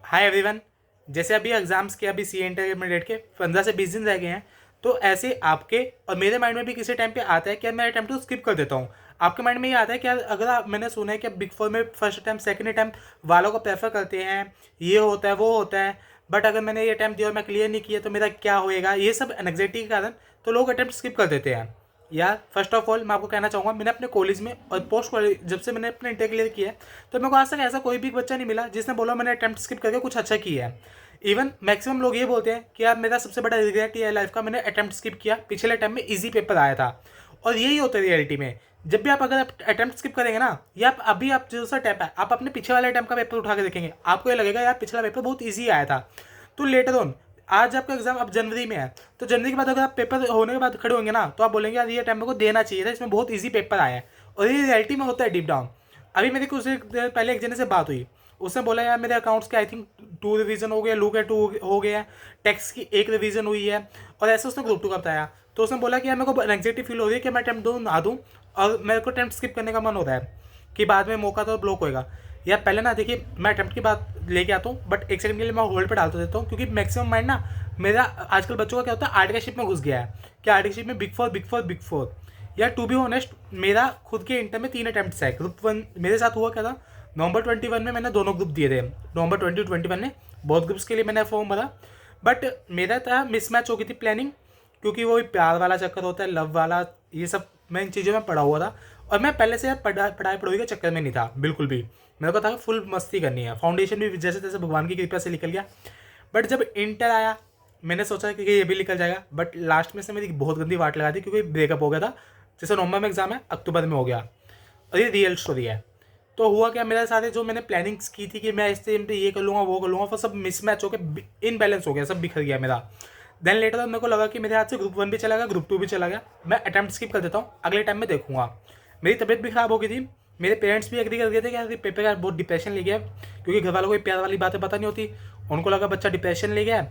Hi everyone. जैसे अभी exams के अभी सी इंटरमीडिएट के 15 से 20 दिन रह गए हैं। तो ऐसे आपके और मेरे माइंड में भी किसी टाइम पे आता है कि यार मैं अटैम्प्ट तो स्किप कर देता हूँ। आपके माइंड में ये आता है कि यार अगर मैंने सुना है कि बिग फोर में फर्स्ट अटैम्प्ट सेकंड अटैम्प्ट वालों को प्रेफर करते हैं, ये होता है वो होता है। बट अगर मैंने ये अटैम्प्ट दिया और मैं क्लियर नहीं किया तो मेरा क्या होएगा, ये सब एनग्जाइटी के कारण तो लोग अटैम्प्ट स्किप कर देते हैं। यार फर्स्ट ऑफ ऑल मैं आपको कहना चाहूँगा, मैंने अपने कॉलेज में और पोस्ट कॉलेज जब से मैंने अपने इंटर क्लियर किया है तो मेरे को आज तक ऐसा कोई भी बच्चा नहीं मिला जिसने बोला मैंने अटैम्प्ट स्किप करके कुछ अच्छा किया है। इवन मैक्सिमम लोग ये बोलते हैं कि यार मेरा सबसे बड़ा रिग्रेट ये है लाइफ का, मैंने अटैम्प्ट स्किप किया, पिछले टाइम में इजी पेपर आया था। और यही होता है रियलिटी में। जब भी आप अगर अटैम्प्ट स्किप करेंगे ना, या आप जो सा अटैम्प्ट है आप अपने पीछे वाले अटैम्प्ट का पेपर उठा के देखेंगे, आपको ये लगेगा यार पिछला पेपर बहुत ईजी आया था। तो लेटर ऑन आज आपका एग्जाम अब जनवरी में है, तो जनवरी के बाद अगर आप पेपर होने के बाद खड़े होंगे ना तो आप बोलेंगे यार ये टाइम को देना चाहिए था, इसमें बहुत ईजी पेपर आया है। और ये रियलिटी में होता है डीप डाउन। अभी मेरी कुछ देर पहले एक जने से बात हुई, उसने बोला यार मेरे अकाउंट्स के आई थिंक 2 रिवीजन हो गया, लू के 2 हो गया, टैक्स की 1 रिवीजन हुई है। और ऐसे उसने ग्रुप 2 का बताया। तो उसने बोला कि यार मेरे को एंग्जाइटी फील हो रही है कि मैं अटैम्प्ट दूँ ना दूँ, और मेरे को अटैम्प्ट स्किप करने का मन हो रहा है कि बाद में मौका तो ब्लॉक होएगा। यार पहले ना देखिए, मैं अटैम्प्ट की बात लेके आता हूँ बट एक सेकंड के लिए मैं होल्ड पे डाल तो देता हूँ, क्योंकि मैक्सिमम माइंड ना मेरा आजकल बच्चों का क्या होता है आर्टिकलशिप में घुस गया है कि आर्टिकलशिप में big four big four big four. यार टू बी ऑनेस्ट, मेरा खुद के इंटर में 3 अटैम्प्ट है। ग्रुप 1 मेरे साथ हुआ क्या था, नवंबर 21 में मैंने दोनों ग्रुप दिए थे। नवंबर 2021 में बहुत ग्रुप्स के लिए मैंने फॉर्म भरा, बट मेरा था मिसमैच हो गई थी प्लानिंग, क्योंकि वो प्यार वाला चक्कर होता है, लव वाला, ये सब मैं इन चीज़ों में पढ़ा हुआ था। और मैं पहले से पढ़ाई पढ़ाई के चक्कर में नहीं था बिल्कुल भी। मेरे को था कि फुल मस्ती करनी है, फाउंडेशन भी जैसे तैसे भगवान की कृपा से निकल गया। बट जब इंटर आया मैंने सोचा कि ये भी निकल जाएगा, बट लास्ट में से मेरी बहुत गंदी वाट लगा दी, क्योंकि ब्रेकअप हो गया था। जैसे नवंबर में एग्जाम है, अक्टूबर में हो गया। और ये रियल स्टोरी है। तो हुआ क्या, मेरे साथ जो मैंने प्लानिंग्स की थी कि मैं इस टाइम पे ये कर लूँगा वो कर लूँगा, वो सब मिसमैच हो गया, इनबैलेंस हो गया, सब बिखर गया मेरा। देन लेटर मेरे को लगा कि मेरे हाथ से ग्रुप 1 भी चला गया, ग्रुप 2 भी चला गया, मैं अटैम्प्ट स्किप कर देता हूँ, अगले टाइम में देखूंगा। मेरी तबीयत भी खराब हो गई थी। मेरे पेरेंट्स भी एग्री कर गए थे कि यार पेपर का बहुत डिप्रेशन ले गया, क्योंकि घर वालों को प्यार वाली बातें पता नहीं होती। उनको लगा बच्चा डिप्रेशन ले गया,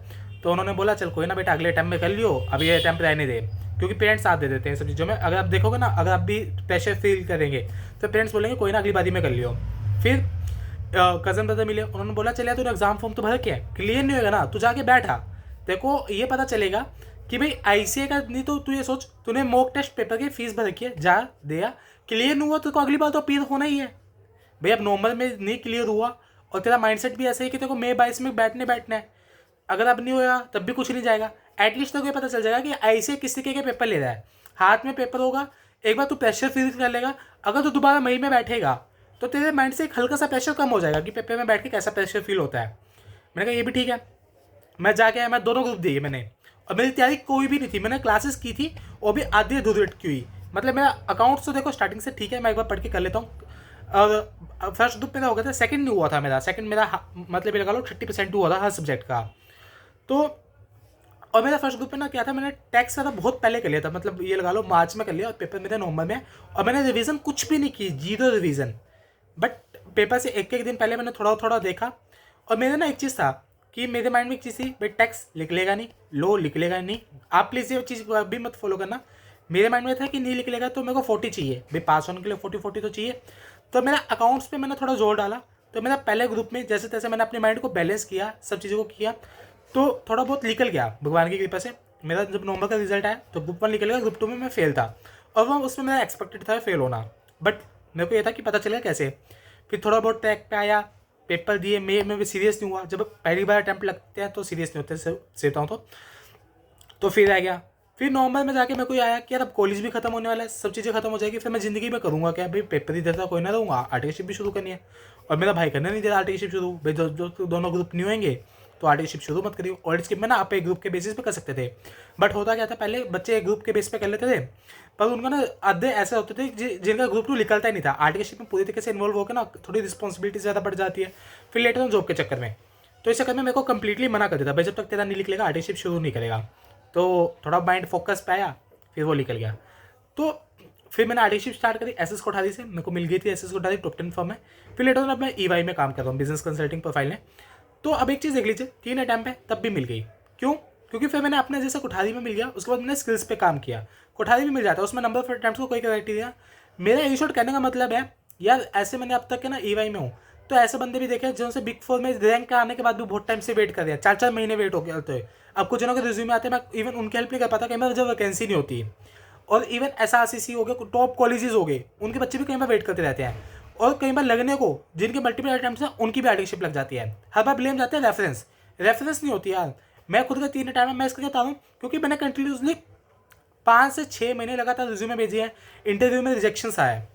तो उन्होंने बोला चल कोई ना बेटा अगले टाइम में कर लियो, अभी ये टाइम रहने दे। क्योंकि पेरेंट्स साथ दे देते हैं सब चीज़ों में। अगर आप देखोगे ना, अगर आप भी प्रेशर फील करेंगे तो पेरेंट्स बोलेंगे कोई ना अगली बारी में कर लियो। फिर कज़न ब्रदर मिले, उन्होंने बोला चल यार तूने एग्जाम फॉर्म तो भर के क्लियर नहीं होगा ना, तू जाके बैठा, देखो ये पता चलेगा कि भाई आईसीए का। नहीं तो तू ये सोच, तूने मॉक टेस्ट पेपर की फीस भर रखी है, जा दिया, क्लियर नहीं हुआ तो अगली बार तो अपील होना ही है। भाई अब नॉर्मल में नहीं क्लियर हुआ और तेरा माइंडसेट भी ऐसा है कि तेरे को मई 22 में बैठना है, अगर अब नहीं होगा तब भी कुछ नहीं जाएगा। एटलीस्ट तो ये पता चल जाएगा कि आईसीए किस तरीके के पेपर ले रहा है, हाथ में पेपर होगा, एक बार तू प्रेशर फील कर लेगा। अगर तू दोबारा मई में बैठेगा तो तेरे माइंड से एक हल्का सा प्रेशर कम हो जाएगा कि पेपर में बैठ के कैसा प्रेशर फील होता है। मैंने कहा ये भी ठीक है। मैं जाके आया, मैं दोनों ग्रुप दिए मैंने, और मेरी तैयारी कोई भी नहीं थी, मैंने क्लासेस की थी वो भी आधी अधूरी अटकी हुई। मतलब मेरा अकाउंट्स तो देखो स्टार्टिंग से ठीक है, मैं एक बार पढ़ के कर लेता हूँ। और फर्स्ट ग्रुप मेरा हो गया था, सेकंड नहीं हुआ था मेरा, सेकंड मेरा मतलब ये लगा लो 30% हुआ था हर सब्जेक्ट का। तो और मेरा फर्स्ट ग्रुप में ना क्या था, मैंने टैक्स का था बहुत पहले कर लिया था, मतलब ये लगा लो मार्च में कर लिया और पेपर मेरा नवंबर में। और मैंने रिवीजन कुछ भी नहीं की, जीरो रिवीजन। बट पेपर से एक एक दिन पहले मैंने थोड़ा थोड़ा देखा। और मेरे ना एक चीज़ था कि मेरे माइंड में एक चीज़ थी, भाई टैक्स निकलेगा नहीं, लो निकलेगा नहीं। आप प्लीज़ ये चीज़ अभी मत फॉलो करना। मेरे माइंड में था कि नहीं निकलेगा तो मेरे को 40 चाहिए, भाई पास होने के लिए 40 तो चाहिए। तो मेरा अकाउंट्स पे मैंने थोड़ा जोर डाला। तो मेरा पहले ग्रुप में जैसे तैसे मैंने अपने माइंड को बैलेंस किया, सब चीज़ों को किया, तो थोड़ा बहुत निकल गया भगवान की कृपा से। मेरा जब नवंबर का रिजल्ट आया तो ग्रुप 1 निकल गया, ग्रुप 2 में मैं फेल था। और वो उसमें मेरा एक्सपेक्टेड था फेल होना, बट मेरे को ये था कि पता चलेगा कैसे। फिर थोड़ा बहुत ट्रैक पे आया, पेपर दिए, मैं भी सीरियस नहीं हुआ। जब पहली बार अटैम्प्ट लगते हैं तो सीरियस नहीं होते, सेता हूँ तो फिर आ गया। फिर नवंबर में जाके मेरे को ये आया कि यार अब कॉलेज भी खत्म होने वाला है, सब चीज़ें खत्म हो जाएगी, फिर मैं ज़िंदगी में करूँगा क्या, भाई पेपर ही देता कोई ना रहूँगा, आर्टिकलशिप भी शुरू करनी है। और मेरा भाई करने नहीं दे रहा आर्टिकलशिप शुरू, भाई जो दोनों ग्रुप नहीं होंगे तो आर्टिकलशिप शुरू मत करियो। और इसके में ना आप एक ग्रुप के बेसिस पे कर सकते थे, बट होता क्या था पहले बच्चे एक ग्रुप के बेस पे कर लेते थे, पर उनका ना आधे ऐसे होते थे जिनका ग्रुप 2 निकलता ही नहीं था। आर्टिकलशिप में पूरी तरीके से इन्वॉल्व होकर ना थोड़ी रिस्पॉन्सिबिलिटी ज़्यादा बढ़ जाती है, फिर लेटर ऑन जॉब के चक्कर में। तो इस चक्कर में मेरे को कंप्लीटली मना कर देता, भाई जब तक तेरा नहीं निकलेगा आर्टिकलशिप शुरू नहीं करेगा। तो थोड़ा माइंड फोकस पे आया, फिर वो निकल गया। तो फिर मैंने आर्टिकलशिप स्टार्ट करी एसएस कोठारी से, मेरे को मिल गई थी एसएस कोठारी, टॉप 10 फर्म है। फिर लेटर अब मैं ईवाई में काम कर रहा हूँ, बिजनेस कंसल्टिंग प्रोफाइल में। तो अब एक चीज़ देख लीजिए, 3 अटैम्प्ट है तब भी मिल गई। क्यों? क्योंकि फिर मैंने अपने जैसे कोठारी में मिल गया, उसके बाद मैंने स्किल्स पे काम किया। कोठारी भी मिल जाता है, उसमें नंबर ऑफ अटैम्प्ट को कोई क्राइटेरिया। मेरा इन शॉर्ट कहने का मतलब है यार, ऐसे मैंने अब तक है ना ईवाई में हूँ तो ऐसे बंदे भी देखे जिनसे बिग 4 में रैंक आने के बाद भी बहुत टाइम से वेट कर रहे हैं, 4-4 महीने वेट हो गया। तो अब कुछ जनों के रिज्यूमे आते हैं, मैं इवन उनकी हेल्प नहीं कर पाता, कई बार जब वैकेंसी नहीं होती। और इवन SRCC हो गया, टॉप कॉलेजेस हो गए, उनके बच्चे भी कई बार वेट करते रहते हैं। और कई बार लगने को जिनके मल्टीपल अटेम्प्ट्स हैं उनकी भी आर्टिकशिप लग जाती है। हर बार ब्लेम जाते हैं रेफरेंस नहीं होती यार। मैं खुद का 3 टाइम है, मैं इसका कहता हूँ क्योंकि मैंने कंटिन्यूसली 5 से 6 महीने लगातार रिज्यूमे भेजी है, इंटरव्यू में रिजेक्शंस आया है।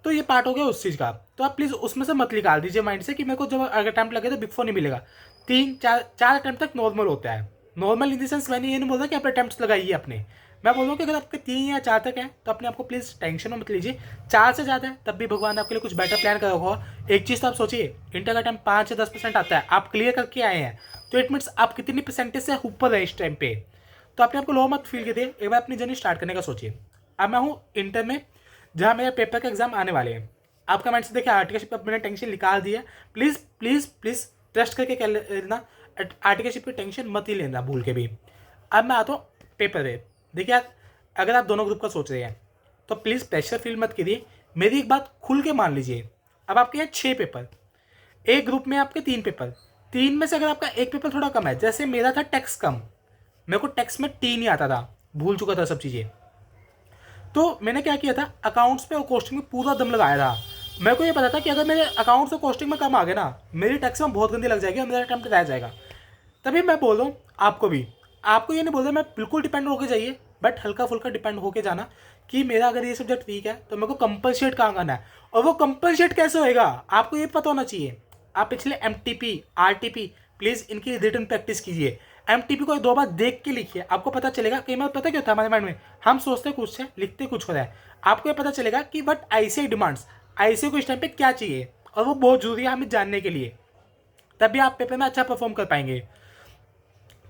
तो ये पार्ट हो गया उस चीज़ का। तो आप प्लीज़ उसमें से मत निकाल दीजिए माइंड से कि मेरे को जब अगर अटैम्प्ट लगे तो बिग 4 नहीं मिलेगा। 3-4 अटैम्प्ट तक नॉर्मल होता है। नॉर्मल इन द सेंस मैंने ये नहीं बोल रहा कि आप अटैम्प्ट लगाइए अपने, मैं बोल रहा हूँ कि अगर आपके 3 या 4 तक है तो अपने आपको प्लीज़ टेंशन में मत लीजिए। 4 से ज़्यादा है तब भी भगवान आपके लिए कुछ बेटर प्लान कर रखा होगा। एक चीज़ तो आप सोचिए, इंटर का टाइम 5 से 10% आता है, आप क्लियर करके आए हैं, तो इट मीन्स आप कितनी परसेंटेज से ऊपर है इस टाइम पे। तो अपने आपको लो मत फील कीजिए, एक बार अपनी जर्नी स्टार्ट करने का सोचिए। अब मैं हूँ इंटर में, जहाँ मेरे पेपर के एग्जाम आने वाले हैं। आपका माइंड से देखिए आर्टिकलशिप पर मैंने टेंशन निकाल दी है। प्लीज़ प्लीज़ प्लीज़ ट्रस्ट करके क्या लेना, आर्टिकलशिप की टेंशन मत ही लेना भूल के भी। अब मैं आता हूँ पेपर पे। देखिए यार, अगर आप दोनों ग्रुप का सोच रहे हैं तो प्लीज़ प्रेशर फील मत कीजिए, मेरी एक बात खुल के मान लीजिए। अब आपके यहाँ 6 पेपर, एक ग्रुप में आपके 3 पेपर, 3 में से अगर आपका एक पेपर थोड़ा कम है, जैसे मेरा था टैक्स कम, मेरे को टैक्स में टी नहीं आता था, भूल चुका था सब चीज़ें, तो मैंने क्या किया था, अकाउंट्स पे और कॉस्टिंग में पूरा दम लगाया था। मेरे को ये पता था कि अगर मेरे अकाउंट्स और कॉस्टिंग में कम आ गया ना, मेरी टैक्स में बहुत गंदी लग जाएगी और मेरा अटेम्प्ट रह जाएगा। तभी मैं बोल रहा हूँ आपको भी, आपको ये नहीं बोल रहा मैं बिल्कुल डिपेंड होकर जाइए, बट हल्का फुल्का डिपेंड होकर जाना कि मेरा अगर ये सब्जेक्ट वीक है तो मेरे को कंपलसेट कहाँ करना है, और वो कंपलसेट कैसे होएगा आपको ये पता होना चाहिए। आप पिछले MTP RTP प्लीज़ इनकी रिटर्न प्रैक्टिस कीजिए। MTP को 2 बार देख के लिखिए, आपको पता चलेगा। कई बार पता क्या होता है हमारे माइंड में, हम सोचते कुछ है लिखते कुछ हो रहा है। आपको ये पता चलेगा कि बट ICAI डिमांड्स, ICAI को इस टाइम पे क्या चाहिए, और वो बहुत जरूरी है हमें जानने के लिए, तभी आप पेपर में अच्छा परफॉर्म कर पाएंगे।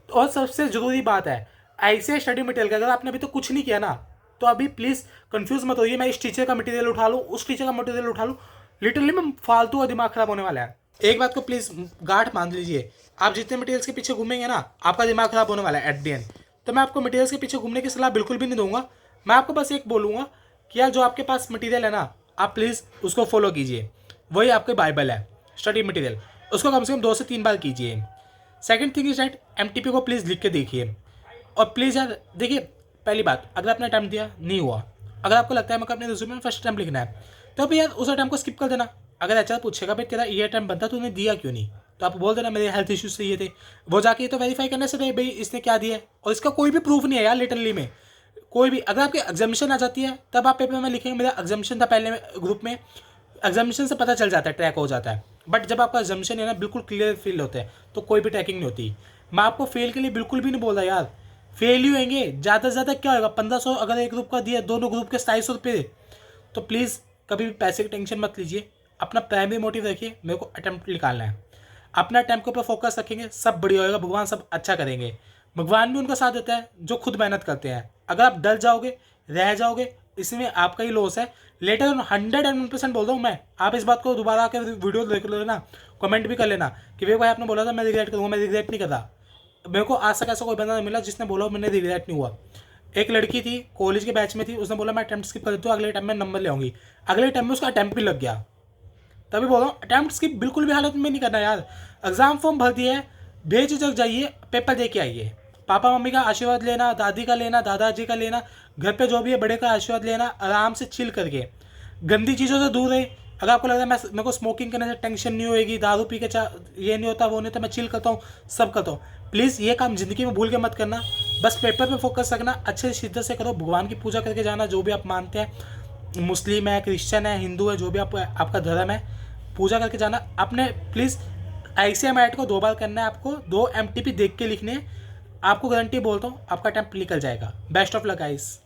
और सबसे ज़रूरी बात है, ICAI स्टडी मटेरियल का अगर आपने अभी तो कुछ नहीं किया ना, तो अभी प्लीज़ कंफ्यूज मत होइए मैं इस टीचर का मटेरियल उठा लूँ, उस टीचर का मटेरियल उठा लूँ, लिटरली में फालतू का दिमाग खराब होने वाला है। एक बात को प्लीज़ गांठ मान लीजिए, आप जितने मटेरियल्स के पीछे घूमेंगे ना, आपका दिमाग खराब होने वाला है एट द एंड। तो मैं आपको मटेरियल्स के पीछे घूमने की सलाह बिल्कुल भी नहीं दूंगा। मैं आपको बस एक बोलूँगा कि यार जो आपके पास मटेरियल है ना, आप प्लीज़ उसको फॉलो कीजिए। वही आपके बाइबल है स्टडी मटेरियल, उसको कम से कम 2 से 3 बार कीजिए। Second thing is that MTP को प्लीज़ लिख के देखिए। और प्लीज़ यार देखिए, पहली बात, अगर आपने अटैम्प्ट दिया नहीं हुआ, अगर आपको लगता है मेरे को अपने रिज्यूमे में फर्स्ट अटैम्प्ट लिखना है, तो भी यार उस अटैम्प्ट को स्किप कर देना। अगर HR पूछेगा भाई तेरा ये अटैम्प्ट बनता तूने दिया क्यों नहीं, तो आप बोल देना मेरे हेल्थ इश्यूज से ये थे। वो जाके ये तो वेरीफाई करने से भाई इसने क्या दिया है, और इसका कोई भी प्रूफ नहीं है यार लिटरली में कोई भी। अगर आपकी एग्जामिशन आ जाती है तब आप पेपर में लिखेंगे मेरा एग्जामिशन था पहले ग्रुप में, एग्जामिशन से पता चल जाता है, ट्रैक हो जाता है। बट जब आपका एग्जामिशन है ना बिल्कुल क्लियर फील होता है, तो कोई भी ट्रैकिंग नहीं होती। मैं आपको फेल के लिए बिल्कुल भी नहीं बोल रहा यार, फेल ही होंगे ज़्यादा से ज़्यादा क्या होगा, 1500 अगर एक ग्रुप का दिया, दोनों ग्रुप के 2700 रुपये। तो प्लीज़ कभी भी पैसे की टेंशन मत लीजिए, अपना प्राइमरी मोटिव रखिए, मेरे को अटैम्प्ट निकालना है। अपना अटैम्प्ट के ऊपर फोकस रखेंगे, सब बढ़िया होगा, भगवान सब अच्छा करेंगे। भगवान भी उनका साथ देता है जो खुद मेहनत करते हैं। अगर आप डर जाओगे, रह जाओगे, इसमें आपका ही लॉस है। लेटर 101% बोल रहा हूँ मैं, आप इस बात को दोबारा आकर वीडियो देख लेना, कमेंट भी कर लेना कि भाई आपने बोला था मैं रिग्रेट करूँगा, मैं रिग्रेट नहीं करता। मेरे को आज तक ऐसा कोई बंदा नहीं मिला जिसने बोला मैंने रिग्रेट नहीं हुआ। एक लड़की थी कॉलेज के बैच में थी, उसने बोला मैं अटैम्प्ट स्किप कर देती हूँ, अगले टाइम में नंबर ले आऊँगी। अगले टाइम में उसका अटैम्प्ट भी लग गया। तभी बोल रहा हूँ अटैम्प्ट स्किप बिल्कुल भी हालत में नहीं करना यार। एग्जाम फॉर्म भर दिया है, बेझिझक जाइए, पेपर दे के आइए। पापा मम्मी का आशीर्वाद लेना, दादी का लेना, दादाजी का लेना, घर पे जो भी है बड़े का आशीर्वाद लेना, आराम से चिल करके, गंदी चीज़ों से दूर रहे। अगर आपको लग रहा है मेरे को स्मोकिंग करने से टेंशन नहीं होएगी, दारू पी के ये नहीं होता वो नहीं होता, मैं चिल करता हूँ, सब करता हूँ, प्लीज़ ये काम ज़िंदगी में भूल के मत करना। बस पेपर पे फोकस रखना, अच्छे से शिद्दत से करो, भगवान की पूजा करके जाना, जो भी आप मानते हैं, मुस्लिम है, क्रिश्चियन है, हिंदू है, जो भी आपका धर्म है, पूजा करके जाना। अपने प्लीज़ ICAI मैट को 2 बार करना है, आपको 2 MTP देख के लिखने हैं। आपको गारंटी बोलता हूँ आपका अटेम्प्ट निकल जाएगा। Best of luck guys.